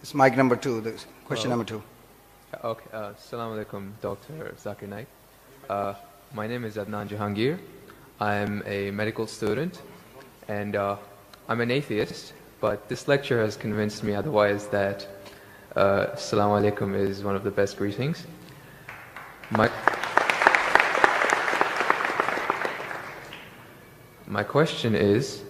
It's mic number 2, question number 2. Okay, Assalamu alaikum, Dr. Zakir Naik. My name is Adnan Jahangir. I'm a medical student, and I'm an atheist, but this lecture has convinced me otherwise that Assalamu alaikum is one of the best greetings. My question is,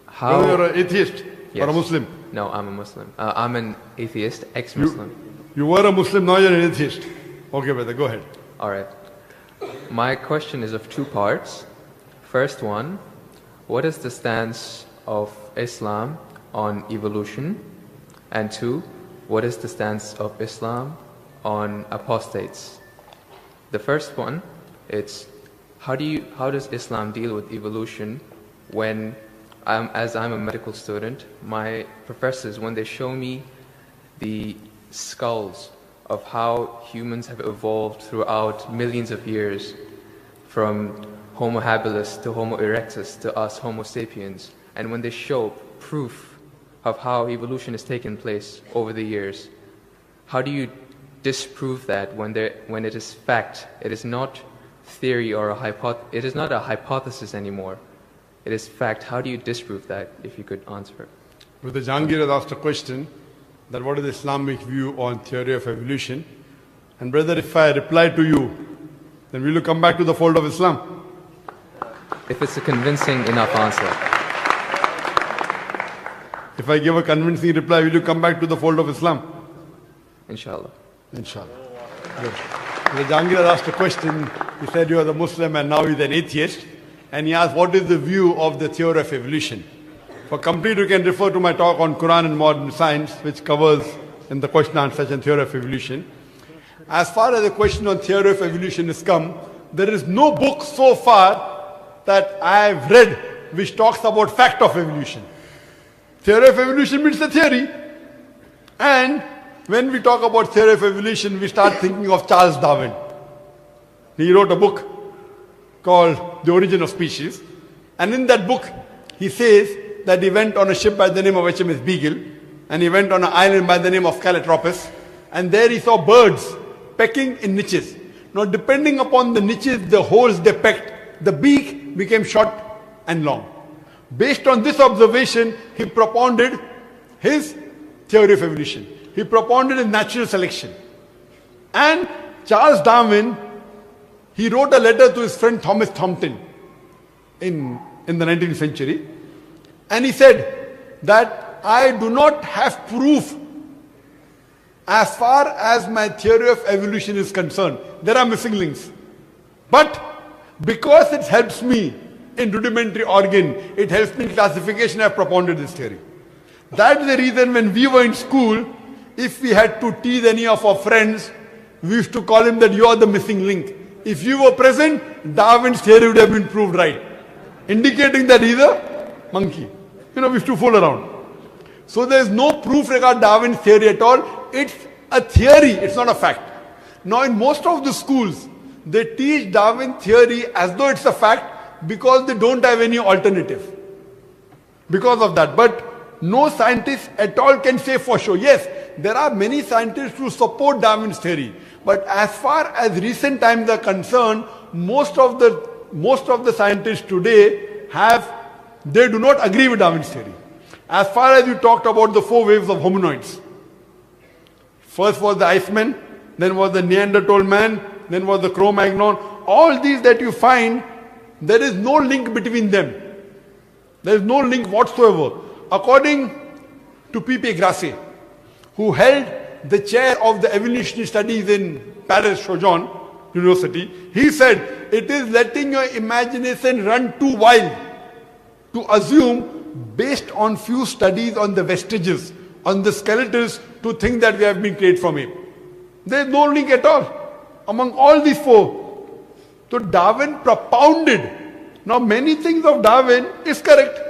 how... You're an atheist Yes. or a Muslim? No, I'm a Muslim. I'm an atheist, ex-Muslim. You were a Muslim, now you're an atheist. Okay, brother, go ahead. All right. My question is of 2 parts. First one, what is the stance of Islam on evolution? And 2, what is the stance of Islam on apostates? The first one, it's how does Islam deal with evolution when, as I'm a medical student, my professors, when they show me the skulls of how humans have evolved throughout millions of years, from Homo habilis to Homo erectus to us Homo sapiens, and when they show proof of how evolution has taken place over the years, how do you disprove that when it is fact? It is not theory or it is not a hypothesis anymore. It is fact. How do you disprove that, if you could answer? Brother Jahangir has asked a question that what is the Islamic view on theory of evolution? And brother, if I reply to you, then will you come back to the fold of Islam? If it's a convincing enough answer. If I give a convincing reply, will you come back to the fold of Islam? Inshallah. Inshallah. Good. Brother Jahangir has asked a question. He said you are the Muslim and now he's an atheist. And he asked, what is the view of the theory of evolution? For complete, you can refer to my talk on Quran and modern science, which covers in the question and answer session theory of evolution. As far as the question on theory of evolution is come, there is no book so far that I have read which talks about fact of evolution. Theory of evolution means the theory. And when we talk about theory of evolution, we start thinking of Charles Darwin. He wrote a book called The Origin of Species. And in that book, he says that he went on a ship by the name of HMS Beagle, and he went on an island by the name of Calotropis, and there he saw birds pecking in niches. Now, depending upon the niches, the holes they pecked, the beak became short and long. Based on this observation, he propounded his theory of evolution. He propounded his natural selection. And Charles Darwin, he wrote a letter to his friend Thomas Thompson in the 19th century. And he said that I do not have proof as far as my theory of evolution is concerned. There are missing links. But because it helps me in rudimentary organ, it helps me in classification, I have propounded this theory. That's the reason when we were in school, if we had to tease any of our friends, we used to call him that you are the missing link. If you were present, Darwin's theory would have been proved right, indicating that he's a monkey. We used to fool around. So there is no proof regarding Darwin's theory at all. It's a theory, it's not a fact. Now in most of the schools, they teach Darwin theory as though it's a fact because they don't have any alternative. Because of that. But no scientist at all can say for sure. Yes, there are many scientists who support Darwin's theory. But as far as recent times are concerned, most of the scientists today they do not agree with Darwin's theory. As far as you talked about the 4 waves of hominoids. First was the Iceman, then was the Neanderthal man, then was the Cro-Magnon. All these that you find, there is no link between them. There is no link whatsoever. According to P.P. Grassi, who held the chair of the evolutionary studies in Paris Sorbonne University, he said, it is letting your imagination run too wild to assume, based on few studies on the vestiges, on the skeletons, to think that we have been created from ape. There is no link at all among all these 4. So Darwin propounded. Now many things of Darwin is correct.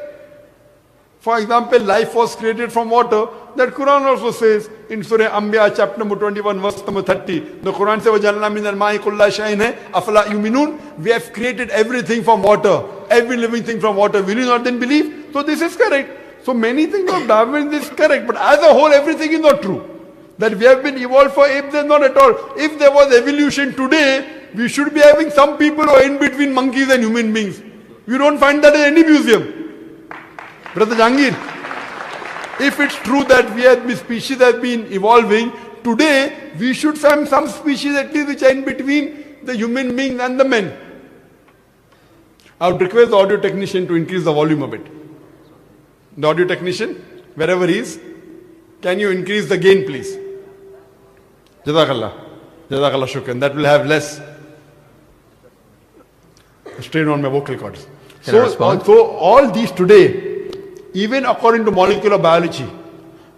For example, life was created from water. That Quran also says in Surah Anbiya chapter number 21 verse number 30. The Quran says, وَجَعَلْنَا مِنَ الْمَاءِ كُلَّ شَيْءٍ أَفَلَا يُؤْمِنُونَ. We have created everything from water. Every living thing from water. Will you not then believe? So this is correct. So So many things of Darwin is correct, but as a whole, everything is not true. That we have been evolved for apes, is not at all. If there was evolution today, we should be having some people who are in between monkeys and human beings. You don't find that in any museum. Brother Jangir, if it's true that this species have been evolving, today we should find some species at least which are in between the human beings and the men. I would request the audio technician to increase the volume a bit. The audio technician, wherever he is, can you increase the gain, please? Jazakallah. Jazakallah shukran. That will have less strain on my vocal cords. So all these today, even according to molecular biology,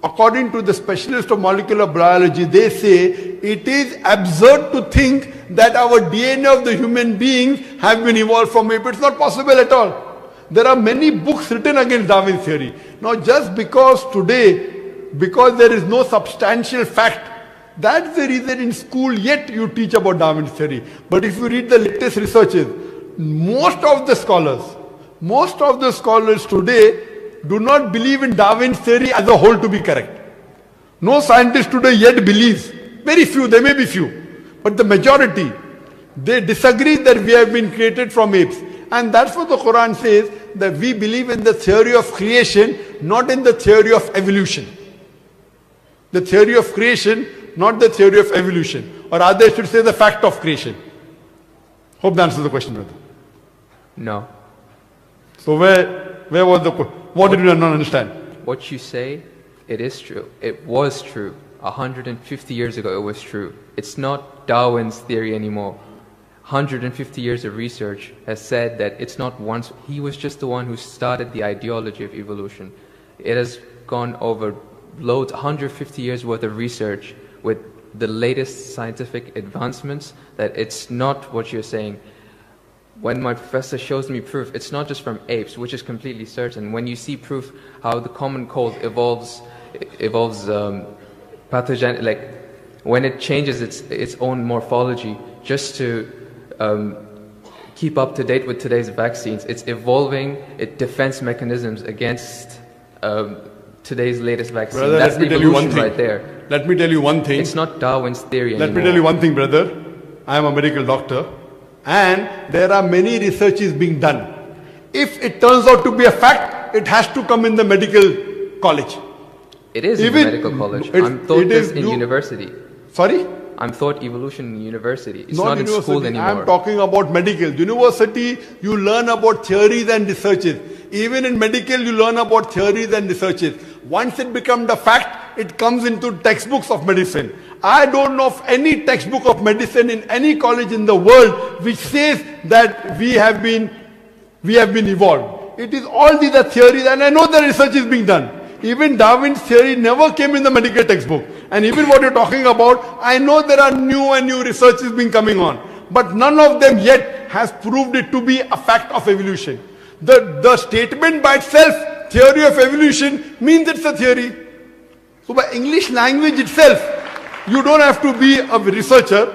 according to the specialist of molecular biology, they say it is absurd to think that our DNA of the human beings have been evolved from ape. It's not possible at all. There are many books written against Darwin's theory. Now just because today, because there is no substantial fact, that's the reason in school yet you teach about Darwin's theory. But if you read the latest researches, most of the scholars today do not believe in Darwin's theory as a whole to be correct. No scientist today yet believes. Very few, there may be few. But the majority, they disagree that we have been created from apes. And that's what the Quran says, that we believe in the theory of creation, not in the theory of evolution. The theory of creation, not the theory of evolution. Or rather, I should say the fact of creation. Hope that answers the question, brother. No. So where was the question? What did you not understand? What you say, it is true. It was true. 150 years ago, it was true. It's not Darwin's theory anymore. 150 years of research has said that it's not once. He was just the one who started the ideology of evolution. It has gone over loads, 150 years worth of research with the latest scientific advancements, that it's not what you're saying. When my professor shows me proof, it's not just from apes, which is completely certain. When you see proof how the common cold evolves pathogen, like when it changes its own morphology just to keep up to date with today's vaccines, it's evolving its defense mechanisms against today's latest vaccine. Brother, that's evolution right there. Let me tell you one thing. It's not Darwin's theory anymore. Let me tell you one thing, brother. I am a medical doctor, and there are many researches being done. If it turns out to be a fact, it has to come in the medical college. It is in the medical college. I'm taught this in university. Sorry? I'm taught evolution in university. It's not in school anymore. I'm talking about medical. University, you learn about theories and researches. Even in medical, you learn about theories and researches. Once it becomes the fact, it comes into textbooks of medicine. I don't know of any textbook of medicine in any college in the world which says that we have been evolved. It is all these are theories, and I know the research is being done. Even Darwin's theory never came in the medical textbook. And even what you're talking about, I know there are new and new researches being coming on. But none of them yet has proved it to be a fact of evolution. The statement by itself, theory of evolution, means it's a theory. So by English language itself, you don't have to be a researcher.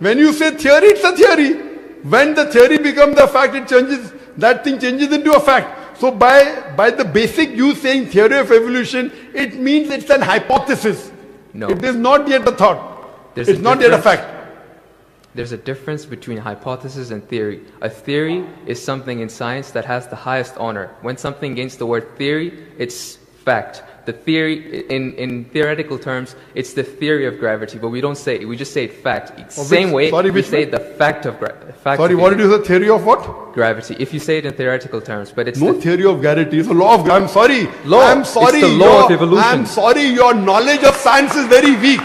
When you say theory, it's a theory. When the theory becomes a fact, it changes, that thing changes into a fact. So by the basic you saying theory of evolution, it means it's an hypothesis. No. It is not yet a thought. It's not yet a fact. There's a difference between hypothesis and theory. A theory is something in science that has the highest honor. When something gains the word theory, it's fact. The theory, in theoretical terms, it's the theory of gravity, but we don't say it, we just say it fact. Same way we say the fact of gravity. Sorry, what did you say? Theory of what? Gravity. If you say it in theoretical terms, but it's no theory of gravity. It's a law of gravity. I'm sorry. Law. I'm sorry. It's the law of evolution. I'm sorry. Your knowledge of science is very weak.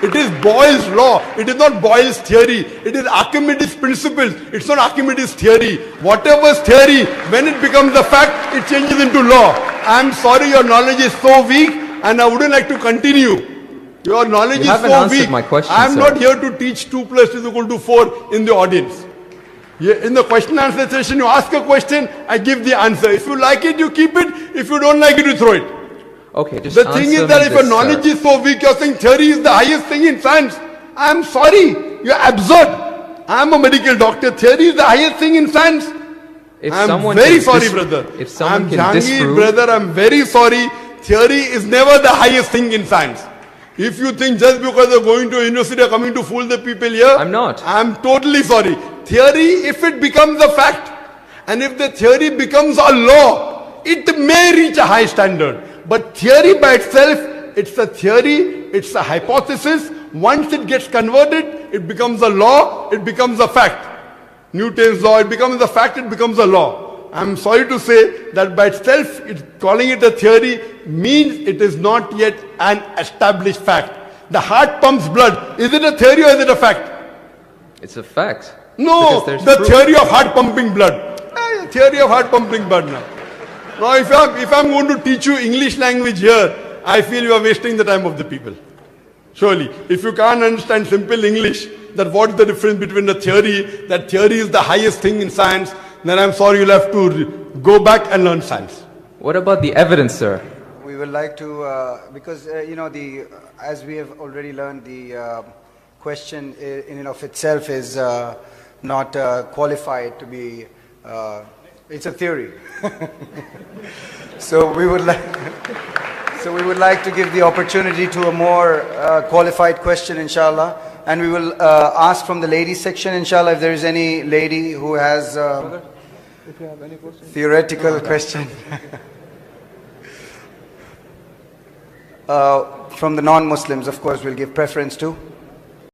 It is Boyle's law. It is not Boyle's theory. It is Archimedes' principles. It's not Archimedes' theory. Whatever's theory, when it becomes a fact, it changes into law. I'm sorry, your knowledge is so weak, and I wouldn't like to continue. Your knowledge is so weak. My question, I'm not here to teach 2 + 2 = 4 in the audience. In the question and answer session, you ask a question, I give the answer. If you like it, you keep it. If you don't like it, you throw it. Okay, just the thing is that if your knowledge is so weak, you're saying theory is the highest thing in science. I'm sorry, you're absurd. I'm a medical doctor. Theory is the highest thing in science. If I'm someone very can sorry, brother. If someone I'm can Jahangir, disprove, brother, I'm very sorry. Theory is never the highest thing in science. If you think just because they're going to university, they're coming to fool the people here, I'm not. I'm totally sorry. Theory, if it becomes a fact, and if the theory becomes a law, it may reach a high standard. But theory by itself, it's a theory, it's a hypothesis. Once it gets converted, it becomes a law, it becomes a fact. Newton's law, it becomes a fact, it becomes a law. I'm sorry to say that by itself, calling it a theory means it is not yet an established fact. The heart pumps blood. Is it a theory or is it a fact? it's a fact. No, Because there's the proof. theory of heart pumping blood. Theory of heart pumping blood now. Now if I'm going to teach you English language here, I feel you are wasting the time of the people. Surely, if you can't understand simple English, that what is the difference between a theory, that theory is the highest thing in science, then I'm sorry, you'll have to go back and learn science. What about the evidence, sir? We would like to, because as we have already learned, the question in and of itself is not qualified to be. It's a theory. So we would like. So we would like to give the opportunity to a more qualified question, inshallah, and we will ask from the ladies section, inshallah, if there is any lady who has theoretical question. From the non-Muslims, of course, we'll give preference to.